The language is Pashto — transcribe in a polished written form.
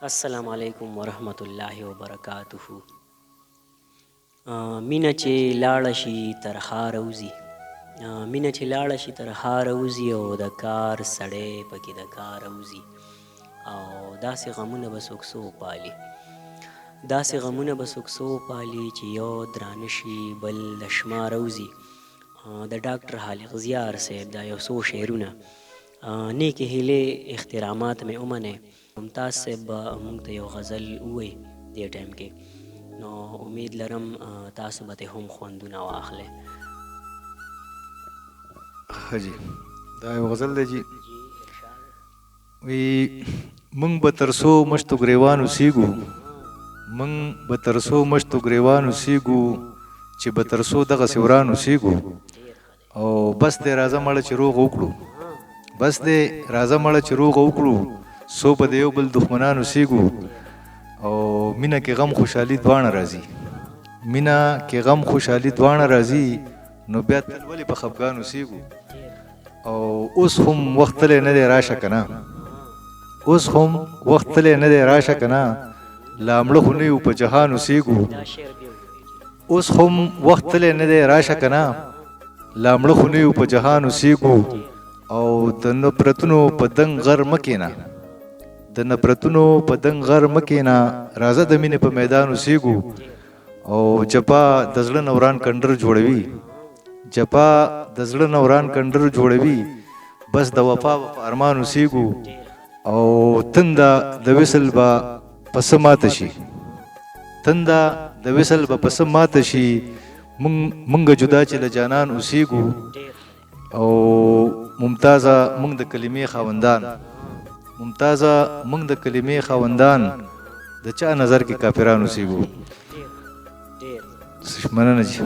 السلام علیکم ورحمت الله وبرکاته. مینه چې لاړه شي تر ښاره وځي، مینه چې لاړه شي تر ښاره وځي او د کار سړی پکې د کاره وځي، او داسې غمونه به څوک څه وپالي، داسې غمونه به څوک څه وپالي چې یو درانه شي بل د شماره وځي. د ډاکټر حالق زیار صاحب دا یو څو شعرونه نیکې هیلې احترامات مې ومنئ. ممتاز صاحب به موږ ته یو غزل ووایي دې ټایم کې، نو امید لرم تاسو به ترې هم خوندونه واخلئ. ښه جي، دا یو غزل دی جي. وی موږ به تر څو مشتو ګریوان اوسیږو، موږ به تر څو مشتو ګریوان اوسیږو، چې به تر څو دغسې وران اوسیږو. او بس دی راځه مړه چې روغ وکړو، بس دی راځه مړه چې روغ وکړو، څو به د یو بل دښمنان اوسیږو. او مینه کې غم خوشحالي دواړه راځي، مینه کې غم خوشحالي دواړه راځي، نو بیا تل ولې په خفګان اوسیږو. او اوس هم وخت تلی نه دی راشه که نه، اوس هم وخت تلی نه دی راشه که نه، لا مړه خو نه یو په جهان اوسیږو. اوس هم وخت تلی نه دی راشه که نه، لا مړه خو نه یو په جهان اوسیږو. او د نفرتونو په دنګ غر مه کښېنه، د نفرتونو په دنګ غر مه کښېنه، راځه د مینې په میدان اوسیږو. او جفا د زړه نه وران کنډر جوړوي، جفا د زړه نه وران کنډر جوړوي، بس د وفا په ارمان اوسیږو. او تنده د وصل به په څه ماته شي، تنده د وصل به په څه ماته شي، مونږ جدا چې له جانان اوسیږو. او ممتازه مونږ د کلمې خاوندان، ممتازه مونږ د کلمې خاوندان، د چا نظر کې کافران اوسیږو. مننه جي.